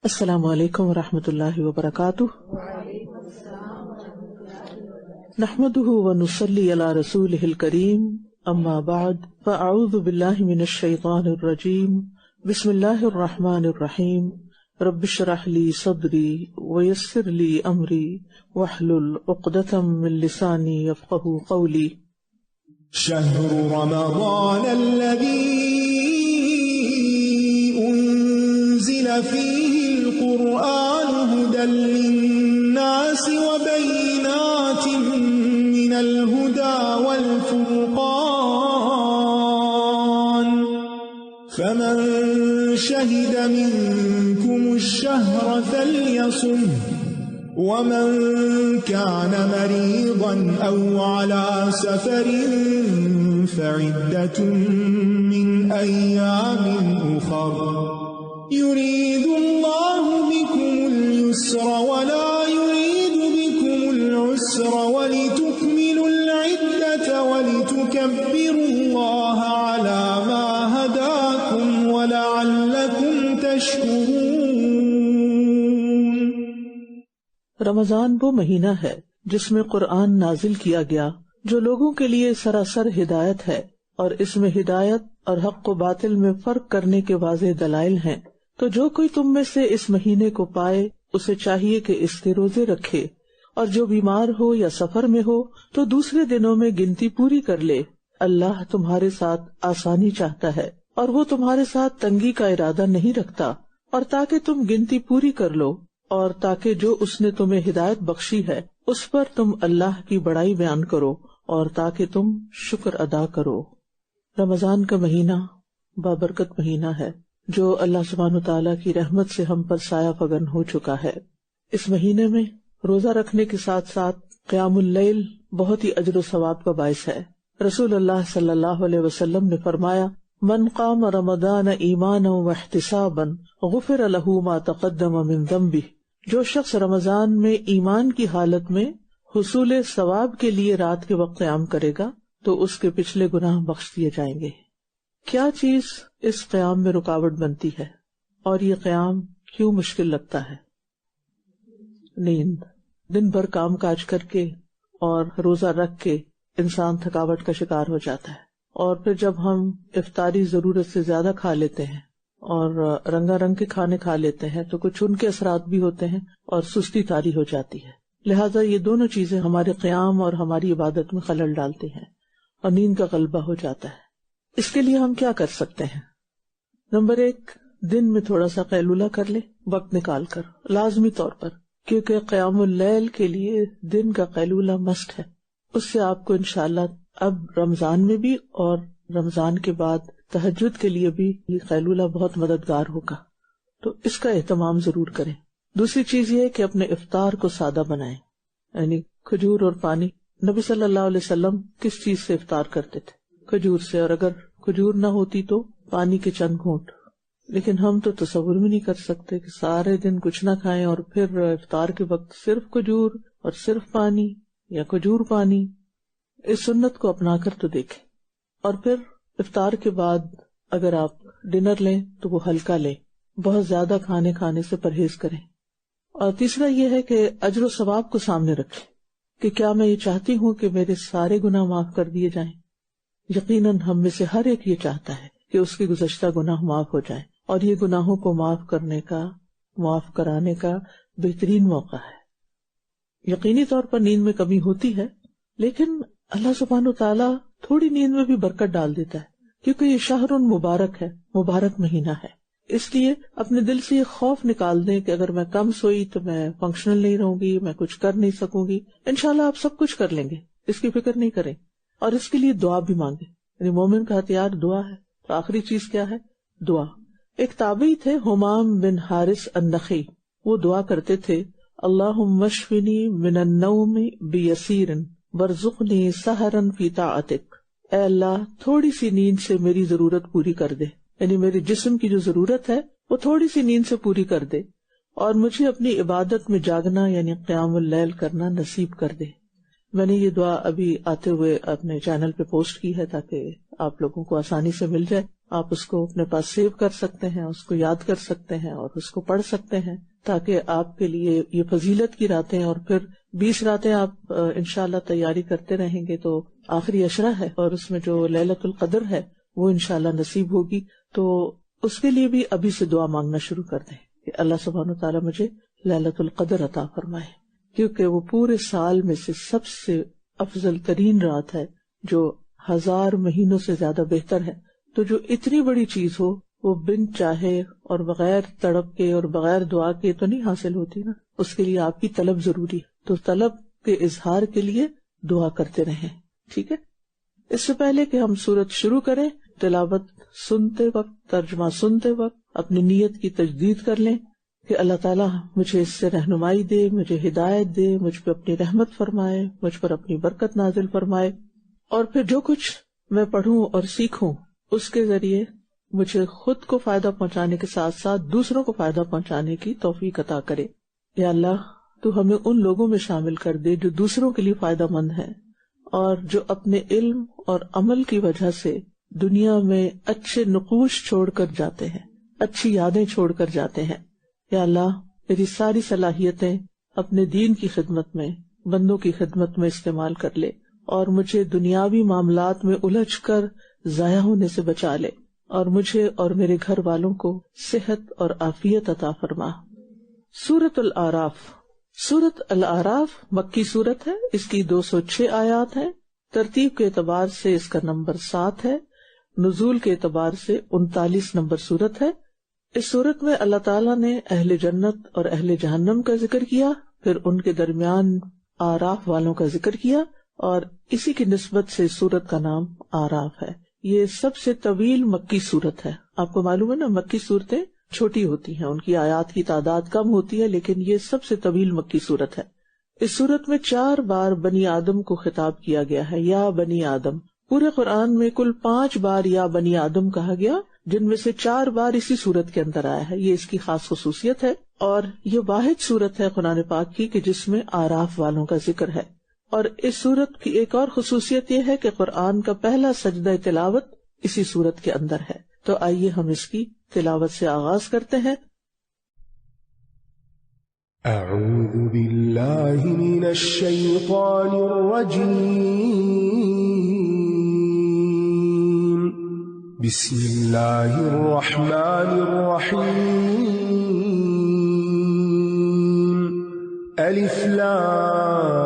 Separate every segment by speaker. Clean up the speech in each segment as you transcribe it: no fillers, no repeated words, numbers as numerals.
Speaker 1: السلام علیکم ورحمۃ اللہ وبرکاتہ۔ نحمده ونصلی علی رسولہ الکریم، اما بعد فاعوذ باللہ من الشیطان الرجیم، بسم اللہ الرحمن الرحیم، رب اشرح لی صدری ویسر لی امری واحلل عقدۃ من لسانی یفقہوا قولی۔
Speaker 2: شہر رمضان الذی انزل فیہ القرآن هدى للناس وبینات من الهدى والفرقان فمن شهد منكم الشهر فليصمه ومن كان مريضا أو على سفر فعدة من أيام أخر يريد الله بكم اليسر ولا يريد بكم العسر ولتكملوا العدة ولتكبروا الله على ما هداكم ولعلكم تشكرون۔
Speaker 1: رمضان وہ مہینہ ہے جس میں قرآن نازل کیا گیا، جو لوگوں کے لیے سراسر ہدایت ہے، اور اس میں ہدایت اور حق و باطل میں فرق کرنے کے واضح دلائل ہیں۔ تو جو کوئی تم میں سے اس مہینے کو پائے اسے چاہیے کہ اس کے روزے رکھے، اور جو بیمار ہو یا سفر میں ہو تو دوسرے دنوں میں گنتی پوری کر لے۔ اللہ تمہارے ساتھ آسانی چاہتا ہے اور وہ تمہارے ساتھ تنگی کا ارادہ نہیں رکھتا، اور تاکہ تم گنتی پوری کر لو، اور تاکہ جو اس نے تمہیں ہدایت بخشی ہے اس پر تم اللہ کی بڑائی بیان کرو، اور تاکہ تم شکر ادا کرو۔ رمضان کا مہینہ بابرکت مہینہ ہے جو اللہ سبحانہ تعالیٰ کی رحمت سے ہم پر سایہ فگن ہو چکا ہے۔ اس مہینے میں روزہ رکھنے کے ساتھ ساتھ قیام اللیل بہت ہی اجر و ثواب کا باعث ہے۔ رسول اللہ صلی اللہ علیہ وسلم نے فرمایا، من قام رمضان ایمانا واحتسابا غفر له ما تقدم من ذنبہ، جو شخص رمضان میں ایمان کی حالت میں حصول ثواب کے لیے رات کے وقت قیام کرے گا تو اس کے پچھلے گناہ بخش دیے جائیں گے۔ کیا چیز اس قیام میں رکاوٹ بنتی ہے اور یہ قیام کیوں مشکل لگتا ہے؟ نیند۔ دن بھر کام کاج کر کے اور روزہ رکھ کے انسان تھکاوٹ کا شکار ہو جاتا ہے، اور پھر جب ہم افطاری ضرورت سے زیادہ کھا لیتے ہیں اور رنگا رنگ کے کھانے کھا لیتے ہیں تو کچھ ان کے اثرات بھی ہوتے ہیں اور سستی طاری ہو جاتی ہے۔ لہٰذا یہ دونوں چیزیں ہمارے قیام اور ہماری عبادت میں خلل ڈالتی ہیں اور نیند کا غلبہ ہو جاتا ہے۔ اس کے لیے ہم کیا کر سکتے ہیں؟ نمبر 1، دن میں تھوڑا سا قیلولہ کر لے، وقت نکال کر، لازمی طور پر، کیونکہ قیام اللیل کے لیے دن کا قیلولہ مسٹ ہے۔ اس سے آپ کو انشاءاللہ اب رمضان میں بھی اور رمضان کے بعد تہجد کے لیے بھی یہ قیلولہ بہت مددگار ہوگا، تو اس کا اہتمام ضرور کریں۔ دوسری چیز یہ ہے کہ اپنے افطار کو سادہ بنائیں، یعنی کھجور اور پانی۔ نبی صلی اللہ علیہ وسلم کس چیز سے افطار کرتے تھے؟ کھجور سے، اور اگر کھجور نہ ہوتی تو پانی کے چند گھونٹ۔ لیکن ہم تو تصور بھی نہیں کر سکتے کہ سارے دن کچھ نہ کھائیں اور پھر افطار کے وقت صرف کھجور اور صرف پانی یا کھجور پانی۔ اس سنت کو اپنا کر تو دیکھیں، اور پھر افطار کے بعد اگر آپ ڈنر لیں تو وہ ہلکا لیں، بہت زیادہ کھانے سے پرہیز کریں۔ اور تیسرا یہ ہے کہ اجر و ثواب کو سامنے رکھیں کہ کیا میں یہ چاہتی ہوں کہ میرے سارے گناہ معاف کر دیے جائیں؟ یقیناً ہم میں سے ہر ایک یہ چاہتا ہے کہ اس کے گزشتہ گناہ معاف ہو جائیں، اور یہ گناہوں کو معاف کرانے کا بہترین موقع ہے۔ یقینی طور پر نیند میں کمی ہوتی ہے، لیکن اللہ سبحانہ تعالیٰ تھوڑی نیند میں بھی برکت ڈال دیتا ہے، کیونکہ یہ شہر مبارک ہے، مبارک مہینہ ہے۔ اس لیے اپنے دل سے یہ خوف نکال دیں کہ اگر میں کم سوئی تو میں فنکشنل نہیں رہوں گی، میں کچھ کر نہیں سکوں گی۔ انشاءاللہ آپ سب کچھ کر لیں گے، اس کی فکر نہیں کریں، اور اس کے لیے دعا بھی مانگیں، یعنی مومن کا ہتھیار دعا ہے۔ تو آخری چیز کیا ہے؟ دعا۔ ایک تابعی تھے حمام بن حارث النخعی، وہ دعا کرتے تھے، اللہم اشفنی من النوم بیسیر وارزقنی سحرا فی طاعتک، اے اللہ تھوڑی سی نیند سے میری ضرورت پوری کر دے، یعنی میرے جسم کی جو ضرورت ہے وہ تھوڑی سی نیند سے پوری کر دے، اور مجھے اپنی عبادت میں جاگنا یعنی قیام اللیل کرنا نصیب کر دے۔ میں نے یہ دعا ابھی آتے ہوئے اپنے چینل پہ پوسٹ کی ہے تاکہ آپ لوگوں کو آسانی سے مل جائے. آپ اس کو اپنے پاس سیو کر سکتے ہیں, اس کو یاد کر سکتے ہیں اور اس کو پڑھ سکتے ہیں, تاکہ آپ کے لیے یہ فضیلت کی راتیں, اور پھر 20 راتیں آپ انشاءاللہ تیاری کرتے رہیں گے تو آخری عشرہ ہے اور اس میں جو لیلۃ القدر ہے وہ انشاءاللہ نصیب ہوگی. تو اس کے لیے بھی ابھی سے دعا مانگنا شروع کر دیں کہ اللہ سبحانہ وتعالیٰ مجھے لیلۃ القدر عطا فرمائے, کیونکہ وہ پورے سال میں سے سب سے افضل ترین رات ہے جو 1000 مہینوں سے زیادہ بہتر ہے. تو جو اتنی بڑی چیز ہو وہ بن چاہے اور بغیر تڑپ کے اور بغیر دعا کے تو نہیں حاصل ہوتی نا, اس کے لیے آپ کی طلب ضروری ہے. تو طلب کے اظہار کے لیے دعا کرتے رہیں, ٹھیک ہے. اس سے پہلے کہ ہم سورت شروع کریں, تلاوت سنتے وقت, ترجمہ سنتے وقت اپنی نیت کی تجدید کر لیں کہ اللہ تعالیٰ مجھے اس سے رہنمائی دے, مجھے ہدایت دے, مجھ پہ اپنی رحمت فرمائے, مجھ پر اپنی برکت نازل فرمائے, اور پھر جو کچھ میں پڑھوں اور سیکھوں اس کے ذریعے مجھے خود کو فائدہ پہنچانے کے ساتھ ساتھ دوسروں کو فائدہ پہنچانے کی توفیق عطا کرے. یا اللہ, تو ہمیں ان لوگوں میں شامل کر دے جو دوسروں کے لیے فائدہ مند ہیں اور جو اپنے علم اور عمل کی وجہ سے دنیا میں اچھے نقوش چھوڑ کر جاتے ہیں, اچھی یادیں چھوڑ کر جاتے ہیں. یا اللہ, میری ساری صلاحیتیں اپنے دین کی خدمت میں, بندوں کی خدمت میں استعمال کر لے, اور مجھے دنیاوی معاملات میں الجھ کر ضائع ہونے سے بچا لے, اور مجھے اور میرے گھر والوں کو صحت اور عافیت عطا فرما. سورۃ الاعراف. سورۃ الاعراف مکی سورت ہے, اس کی 206 آیات ہیں. ترتیب کے اعتبار سے اس کا نمبر 7 ہے, نزول کے اعتبار سے 39 نمبر سورت ہے. اس سورت میں اللہ تعالیٰ نے اہل جنت اور اہل جہنم کا ذکر کیا, پھر ان کے درمیان آراف والوں کا ذکر کیا, اور اسی کی نسبت سے سورت کا نام آراف ہے. یہ سب سے طویل مکی سورت ہے. آپ کو معلوم ہے نا, مکی صورتیں چھوٹی ہوتی ہیں, ان کی آیات کی تعداد کم ہوتی ہے, لیکن یہ سب سے طویل مکی صورت ہے. اس صورت میں 4 بار بنی آدم کو خطاب کیا گیا ہے, یا بنی آدم. پورے قرآن میں کل 5 بار یا بنی آدم کہا گیا, جن میں سے 4 بار اسی صورت کے اندر آیا ہے. یہ اس کی خاص خصوصیت ہے, اور یہ واحد صورت ہے قرآن پاک کی کہ جس میں آراف والوں کا ذکر ہے. اور اس صورت کی ایک اور خصوصیت یہ ہے کہ قرآن کا پہلا سجدہ تلاوت اسی صورت کے اندر ہے. تو آئیے ہم اس کی تلاوت سے آغاز کرتے ہیں.
Speaker 2: اعوذ باللہ من الشیطان الرجیم, بسم اللہ الرحمن الرحیم. الف لام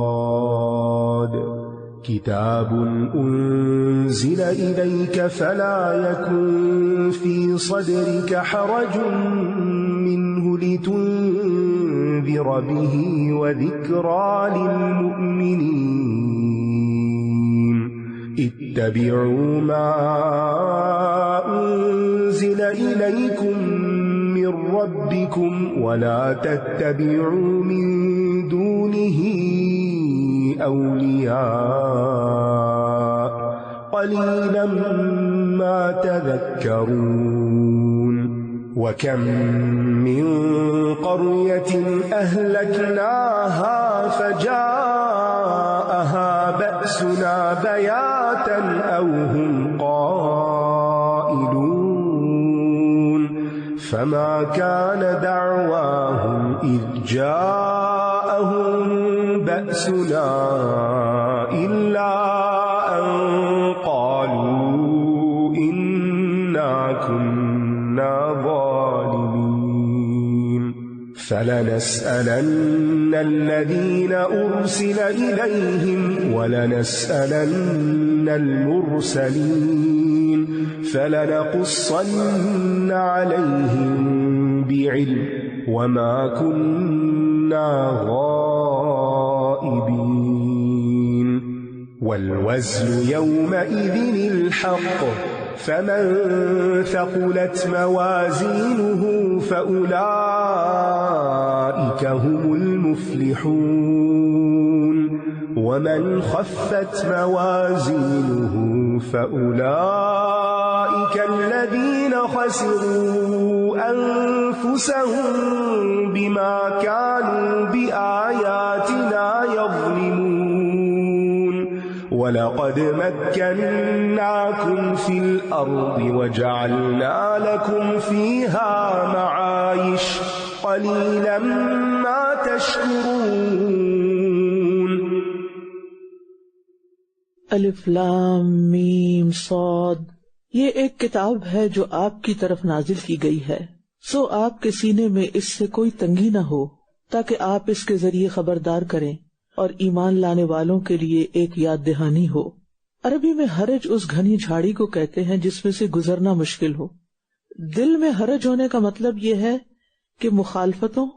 Speaker 2: صاد, کتاب انزل الیک فلا یکن فی صدرک حرج منہ لتنذر به وذکری للمؤمنین. اتبعوا ما انزل الیکم من ربکم ولا تتبعوا من دونه اولیاء قلیلا ما تذکرون. وَكَمْ مِنْ قَرْيَةٍ أَهْلَكْنَاهَا فَجَاءَهَا بَأْسُنَا بَيَاتًا أَوْ هُمْ قَائِلُونَ. فَمَا كَانَ دَعْوَاهُمْ إِذْ جَاءَهُمْ بَأْسُنَا إِلَّا أَنْ قَالُوا إِنَّا كُنَّا ظَالِمِينَ. فَلَنَسْأَلَنَّ الَّذِينَ أُرْسِلَ إِلَيْهِمْ وَلَنَسْأَلَنَّ الْمُرْسَلِينَ. فَلَنَقُصَّنَّ عَلَيْهِمْ بِعِلْمٍ وَمَا كُنَّا غَائِبِينَ. وَالْوَزْنُ يَوْمَئِذٍ الْحَقُّ, فَمَنْ ثَقُلَتْ مَوَازِينُهُ فَأُولَئِكَ هُمُ الْمُفْلِحُونَ. ومن خفت موازينه فأولئك الذين خسروا أنفسهم بما كانوا بآياتنا يظلمون وَلَقَدْ مَكَّنَّاكُمْ فِي الْأَرْضِ وَجَعَلْنَا لَكُمْ فِيهَا مَعَايِشَ قَلِيلًا مَا تَشْكُرُونَ۔
Speaker 1: الف لام میم صاد، یہ ایک کتاب ہے جو آپ کی طرف نازل کی گئی ہے، سو آپ کے سینے میں اس سے کوئی تنگی نہ ہو، تاکہ آپ اس کے ذریعے خبردار کریں اور ایمان لانے والوں کے لیے ایک یاد دہانی ہو۔ عربی میں حرج اس گھنی جھاڑی کو کہتے ہیں جس میں سے گزرنا مشکل ہو۔ دل میں حرج ہونے کا مطلب یہ ہے کہ مخالفتوں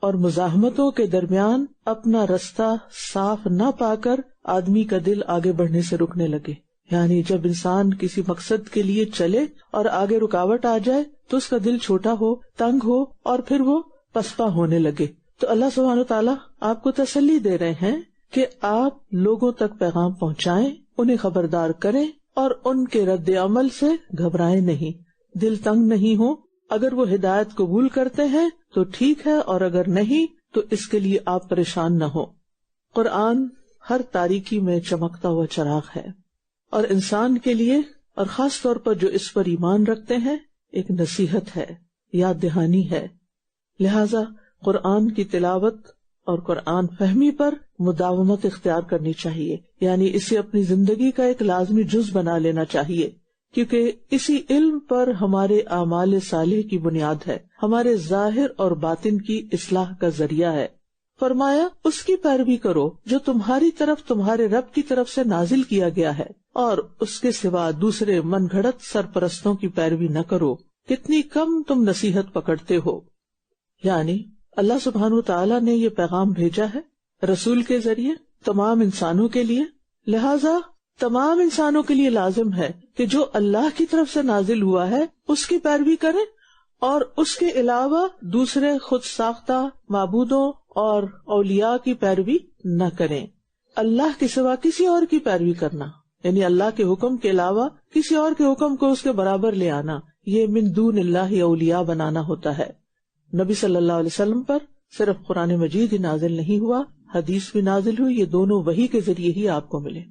Speaker 1: اور مزاحمتوں کے درمیان اپنا رستہ صاف نہ پا کر آدمی کا دل آگے بڑھنے سے رکنے لگے، یعنی جب انسان کسی مقصد کے لیے چلے اور آگے رکاوٹ آ جائے تو اس کا دل چھوٹا ہو، تنگ ہو اور پھر وہ پسپا ہونے لگے۔ تو اللہ سبحانہ وتعالیٰ آپ کو تسلی دے رہے ہیں کہ آپ لوگوں تک پیغام پہنچائیں، انہیں خبردار کریں اور ان کے رد عمل سے گھبرائیں نہیں، دل تنگ نہیں ہو۔ اگر وہ ہدایت قبول کرتے ہیں تو ٹھیک ہے، اور اگر نہیں تو اس کے لیے آپ پریشان نہ ہو۔ قرآن ہر تاریکی میں چمکتا ہوا چراغ ہے، اور انسان کے لیے اور خاص طور پر جو اس پر ایمان رکھتے ہیں ایک نصیحت ہے، یاد دہانی ہے۔ لہذا قرآن کی تلاوت اور قرآن فہمی پر مداومت اختیار کرنی چاہیے، یعنی اسے اپنی زندگی کا ایک لازمی جز بنا لینا چاہیے، کیونکہ اسی علم پر ہمارے اعمال صالح کی بنیاد ہے، ہمارے ظاہر اور باطن کی اصلاح کا ذریعہ ہے۔ فرمایا اس کی پیروی کرو جو تمہاری طرف تمہارے رب کی طرف سے نازل کیا گیا ہے، اور اس کے سوا دوسرے من گھڑت سرپرستوں کی پیروی نہ کرو، کتنی کم تم نصیحت پکڑتے ہو۔ یعنی اللہ سبحانہ وتعالیٰ نے یہ پیغام بھیجا ہے رسول کے ذریعے تمام انسانوں کے لیے، لہذا تمام انسانوں کے لیے لازم ہے کہ جو اللہ کی طرف سے نازل ہوا ہے اس کی پیروی کریں، اور اس کے علاوہ دوسرے خود ساختہ معبودوں اور اولیاء کی پیروی نہ کریں۔ اللہ کے سوا کسی اور کی پیروی کرنا، یعنی اللہ کے حکم کے علاوہ کسی اور کے حکم کو اس کے برابر لے آنا، یہ من دون اللہ اولیاء بنانا ہوتا ہے۔ نبی صلی اللہ علیہ وسلم پر صرف قرآن مجید ہی نازل نہیں ہوا، حدیث بھی نازل ہوئی، یہ دونوں وحی کے ذریعے ہی آپ کو ملے،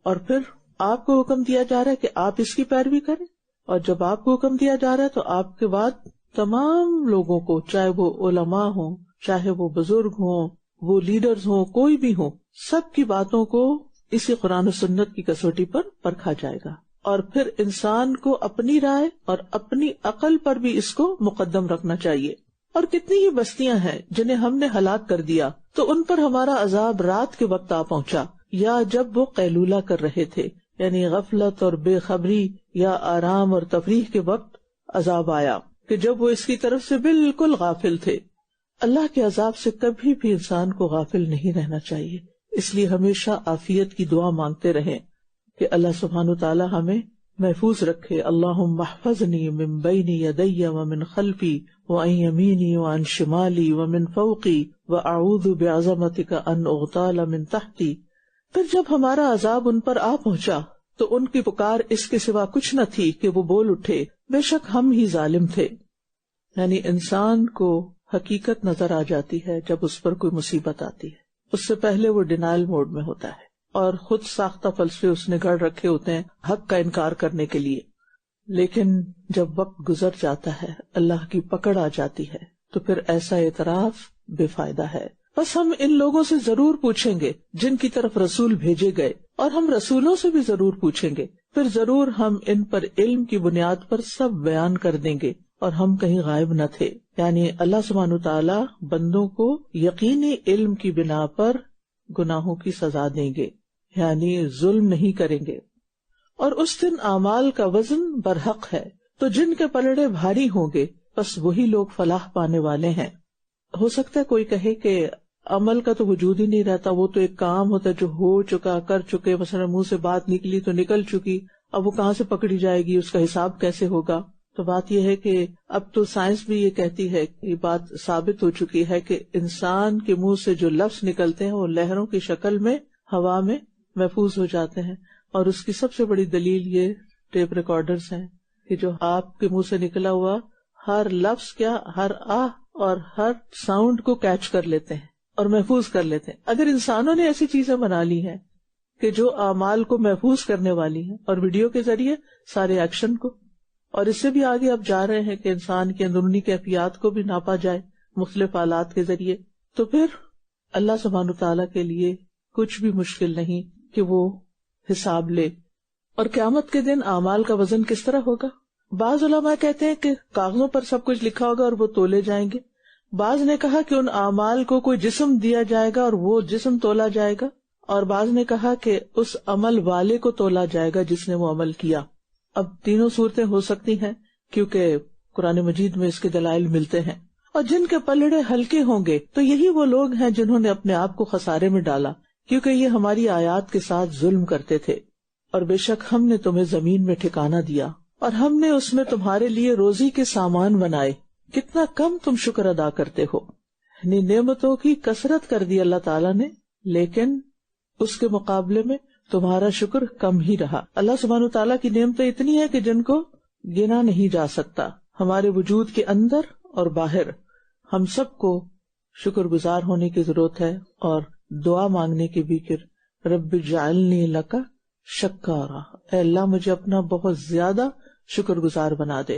Speaker 1: اور پھر آپ کو حکم دیا جا رہا ہے کہ آپ اس کی پیروی کریں، اور جب آپ کو حکم دیا جا رہا ہے تو آپ کے بعد تمام لوگوں کو، چاہے وہ علماء ہوں، چاہے وہ بزرگ ہوں، وہ لیڈرز ہوں، کوئی بھی ہوں، سب کی باتوں کو اسی قرآن و سنت کی کسوٹی پر پرکھا جائے گا، اور پھر انسان کو اپنی رائے اور اپنی عقل پر بھی اس کو مقدم رکھنا چاہیے۔ اور کتنی ہی بستیاں ہیں جنہیں ہم نے ہلاک کر دیا تو ان پر ہمارا عذاب رات کے وقت آ پہنچا، یا جب وہ قیلولہ کر رہے تھے، یعنی غفلت اور بے خبری یا آرام اور تفریح کے وقت عذاب آیا، کہ جب وہ اس کی طرف سے بالکل غافل تھے۔ اللہ کے عذاب سے کبھی بھی انسان کو غافل نہیں رہنا چاہیے، اس لیے ہمیشہ عافیت کی دعا مانگتے رہیں کہ اللہ سبحانہ وتعالی ہمیں محفوظ رکھے۔ اللہم احفظنی من بین یدی ومن خلفی وعن یمینی وعن شمالی ومن فوقی واعوذ بعظمتک ان اغتال من تحتی۔ پھر جب ہمارا عذاب ان پر آ پہنچا تو ان کی پکار اس کے سوا کچھ نہ تھی کہ وہ بول اٹھے بے شک ہم ہی ظالم تھے۔ یعنی انسان کو حقیقت نظر آ جاتی ہے جب اس پر کوئی مصیبت آتی ہے، اس سے پہلے وہ ڈینائل موڈ میں ہوتا ہے اور خود ساختہ فلسفے اس نے گڑھ رکھے ہوتے ہیں حق کا انکار کرنے کے لیے، لیکن جب وقت گزر جاتا ہے، اللہ کی پکڑ آ جاتی ہے، تو پھر ایسا اعتراف بے فائدہ ہے۔ بس ہم ان لوگوں سے ضرور پوچھیں گے جن کی طرف رسول بھیجے گئے، اور ہم رسولوں سے بھی ضرور پوچھیں گے، پھر ضرور ہم ان پر علم کی بنیاد پر سب بیان کر دیں گے، اور ہم کہیں غائب نہ تھے۔ یعنی اللہ سبحانہ وتعالی بندوں کو یقینی علم کی بنا پر گناہوں کی سزا دیں گے، یعنی ظلم نہیں کریں گے، اور اس دن اعمال کا وزن برحق ہے، تو جن کے پلڑے بھاری ہوں گے بس وہی لوگ فلاح پانے والے ہیں۔ ہو سکتا ہے کوئی کہے کہ عمل کا تو وجود ہی نہیں رہتا، وہ تو ایک کام ہوتا ہے جو ہو چکا، کر چکے، مثلا منہ سے بات نکلی تو نکل چکی، اب وہ کہاں سے پکڑی جائے گی، اس کا حساب کیسے ہوگا؟ تو بات یہ ہے کہ اب تو سائنس بھی یہ کہتی ہے، یہ بات ثابت ہو چکی ہے کہ انسان کے منہ سے جو لفظ نکلتے ہیں وہ لہروں کی شکل میں ہوا میں محفوظ ہو جاتے ہیں. اور اس کی سب سے بڑی دلیل یہ ٹیپ ریکارڈرز ہیں کہ جو آپ کے منہ سے نکلا ہوا ہر لفظ کیا ہر آہ اور ہر ساؤنڈ کو کیچ کر لیتے ہیں اور محفوظ کر لیتے ہیں. اگر انسانوں نے ایسی چیزیں بنا لی ہیں کہ جو اعمال کو محفوظ کرنے والی ہیں اور ویڈیو کے ذریعے سارے ایکشن کو، اور اس سے بھی آگے اب جا رہے ہیں کہ انسان کی اندرونی کیفیات کو بھی ناپا جائے مختلف آلات کے ذریعے، تو پھر اللہ سبحانہ تعالیٰ کے لیے کچھ بھی مشکل نہیں کہ وہ حساب لے. اور قیامت کے دن اعمال کا وزن کس طرح ہوگا؟ بعض علماء کہتے ہیں کہ کاغذوں پر سب کچھ لکھا ہوگا اور وہ تولے جائیں گے. بعض نے کہا کہ ان اعمال کو کوئی جسم دیا جائے گا اور وہ جسم تولا جائے گا، اور بعض نے کہا کہ اس عمل والے کو تولا جائے گا جس نے وہ عمل کیا. اب تینوں صورتیں ہو سکتی ہیں کیونکہ قرآن مجید میں اس کے دلائل ملتے ہیں. اور جن کے پلڑے ہلکے ہوں گے تو یہی وہ لوگ ہیں جنہوں نے اپنے آپ کو خسارے میں ڈالا، کیونکہ یہ ہماری آیات کے ساتھ ظلم کرتے تھے. اور بے شک ہم نے تمہیں زمین میں ٹھکانہ دیا اور ہم نے اس میں تمہارے لیے روزی کے سامان بنائے، کتنا کم تم شکر ادا کرتے ہو. یعنی نعمتوں کی کثرت کر دی اللہ تعالیٰ نے، لیکن اس کے مقابلے میں تمہارا شکر کم ہی رہا. اللہ سبحانہ تعالیٰ کی نعمتیں اتنی ہیں کہ جن کو گنا نہیں جا سکتا. ہمارے وجود کے اندر اور باہر ہم سب کو شکر گزار ہونے کی ضرورت ہے اور دعا مانگنے کی بھی کہ رب اجعلنی لک شکارا، اے اللہ مجھے اپنا بہت زیادہ شکر گزار بنا دے.